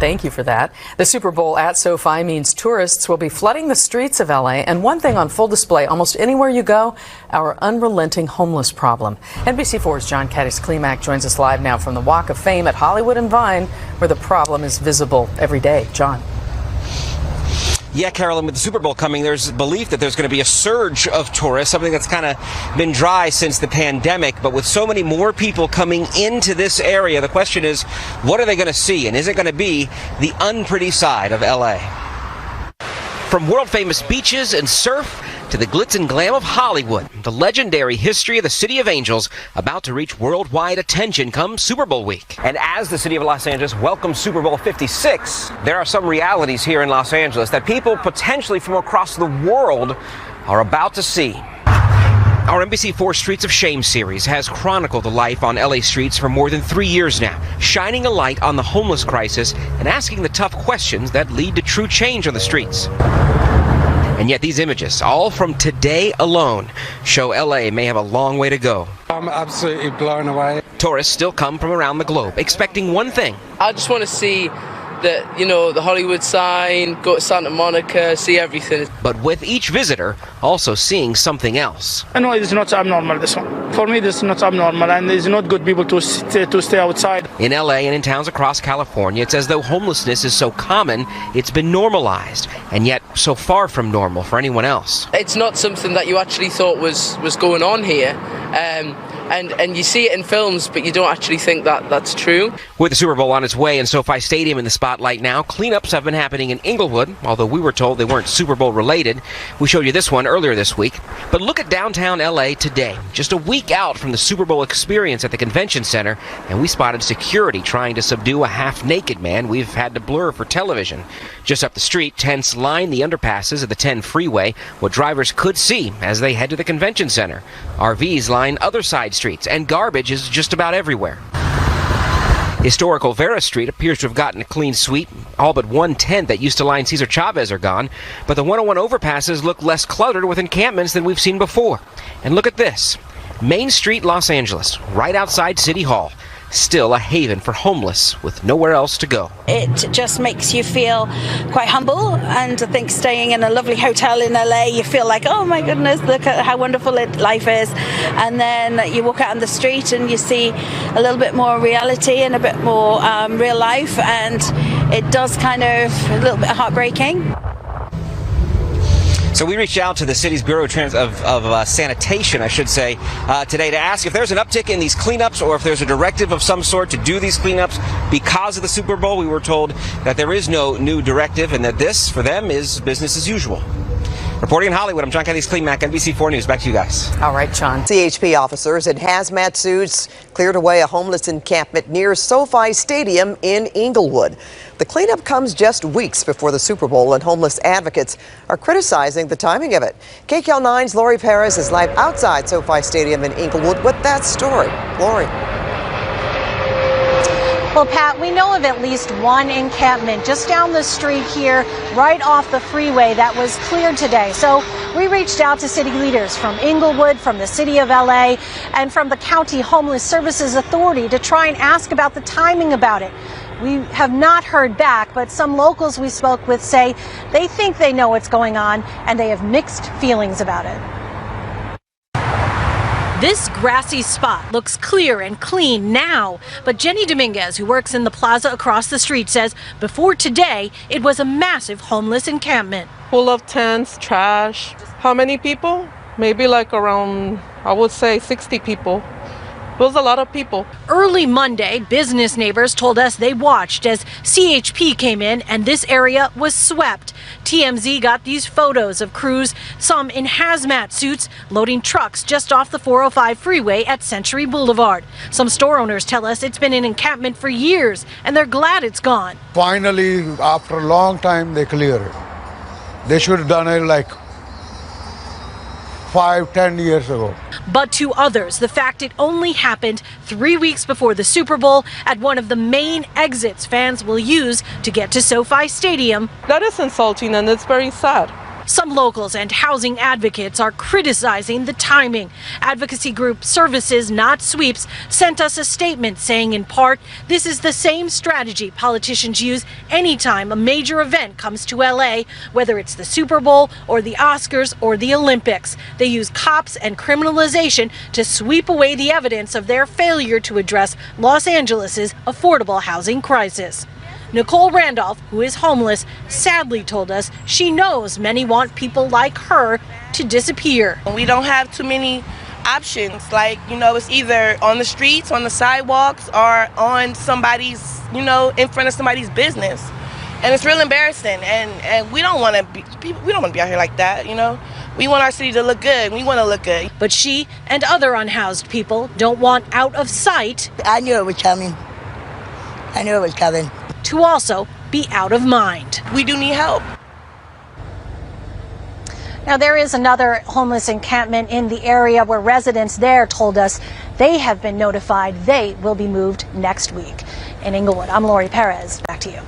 Thank you for that. The Super Bowl at SoFi means tourists will be flooding the streets of LA. And one thing on full display almost anywhere you go, our unrelenting homeless problem. NBC4's John Kaddis-Klimak joins us live now from the Walk of Fame at Hollywood and Vine, where the problem is visible every day. John. Yeah, Carolyn, with the Super Bowl coming, there's belief that there's going to be a surge of tourists, something that's kind of been dry since the pandemic. But with so many more people coming into this area, the question is, what are they going to see? And is it going to be the unpretty side of LA? From world-famous beaches and surf to the glitz and glam of Hollywood, the legendary history of the City of Angels about to reach worldwide attention come Super Bowl week. And as the city of Los Angeles welcomes Super Bowl 56, there are some realities here in Los Angeles that people potentially from across the world are about to see. Our NBC4 Streets of Shame series has chronicled the life on LA streets for more than 3 years now, shining a light on the homeless crisis and asking the tough questions that lead to true change on the streets. And yet these images, all from today alone, show LA may have a long way to go. I'm absolutely blown away. Tourists still come from around the globe, expecting one thing. I just want to see the Hollywood sign, go to Santa Monica, see everything. But with each visitor, also seeing something else. I know it's not abnormal, this one. For me, this is not abnormal, and it's not good people to stay outside. In LA and in towns across California, it's as though homelessness is so common, it's been normalized, and yet so far from normal for anyone else. It's not something that you actually thought was going on here. And you see it in films, but you don't actually think that that's true. With the Super Bowl on its way and SoFi Stadium in the spotlight now, cleanups have been happening in Inglewood, although we were told they weren't Super Bowl related. We showed you this one earlier this week. But look at downtown LA today, just a week out from the Super Bowl experience at the convention center, and we spotted security trying to subdue a half-naked man we've had to blur for television. Just up the street, tents line the underpasses of the 10 freeway, what drivers could see as they head to the convention center. RVs line other side streets, and garbage is just about everywhere. Historical Vera Street appears to have gotten a clean sweep. All but one tent that used to line Cesar Chavez are gone, but the 101 overpasses look less cluttered with encampments than we've seen before. And look at this. Main Street, Los Angeles, right outside City Hall. Still a haven for homeless with nowhere else to go. It just makes you feel quite humble, and I think staying in a lovely hotel in LA, you feel like, oh my goodness, look at how wonderful life is. And then you walk out on the street and you see a little bit more reality and a bit more real life, and it does kind of a little bit heartbreaking. So we reached out to the city's Bureau of Sanitation, I should say, today to ask if there's an uptick in these cleanups or if there's a directive of some sort to do these cleanups because of the Super Bowl. We were told that there is no new directive and that this, for them, is business as usual. Reporting in Hollywood, I'm John Kaddis-Klimak, NBC4 News. Back to you guys. All right, John. CHP officers in hazmat suits cleared away a homeless encampment near SoFi Stadium in Inglewood. The cleanup comes just weeks before the Super Bowl, and homeless advocates are criticizing the timing of it. KCAL9's Lori Perez is live outside SoFi Stadium in Inglewood with that story. Lori. Well, Pat, we know of at least one encampment just down the street here, right off the freeway, that was cleared today. So we reached out to city leaders from Inglewood, from the city of LA, and from the County Homeless Services Authority to try and ask about the timing about it. We have not heard back, but some locals we spoke with say they think they know what's going on and they have mixed feelings about it. This grassy spot looks clear and clean now, but Jenny Dominguez, who works in the plaza across the street, says before today, it was a massive homeless encampment. Full of tents, trash. How many people? Maybe like around, I would say 60 people. It was a lot of people. Early Monday, business neighbors told us they watched as CHP came in and this area was swept. TMZ got these photos of crews, some in hazmat suits, loading trucks just off the 405 freeway at Century Boulevard. Some store owners tell us it's been an encampment for years and they're glad it's gone. Finally, after a long time, they cleared it. They should have done it like 5-10 years ago. But to others, the fact it only happened 3 weeks before the Super Bowl at one of the main exits fans will use to get to SoFi Stadium. That is insulting and it's very sad. Some locals and housing advocates are criticizing the timing. Advocacy group Services Not Sweeps sent us a statement saying, in part, this is the same strategy politicians use anytime a major event comes to LA, whether it's the Super Bowl or the Oscars or the Olympics. They use cops and criminalization to sweep away the evidence of their failure to address Los Angeles's affordable housing crisis. Nicole Randolph, who is homeless, sadly told us she knows many want people like her to disappear. We don't have too many options. Like, it's either on the streets, on the sidewalks, or on somebody's, in front of somebody's business. And it's real embarrassing. And we don't want to be out here like that, We want our city to look good. We want to look good. But she and other unhoused people don't want out of sight. I knew it was coming. To also be out of mind. We do need help. Now, there is another homeless encampment in the area where residents there told us they have been notified they will be moved next week. In Inglewood, I'm Lori Perez. Back to you.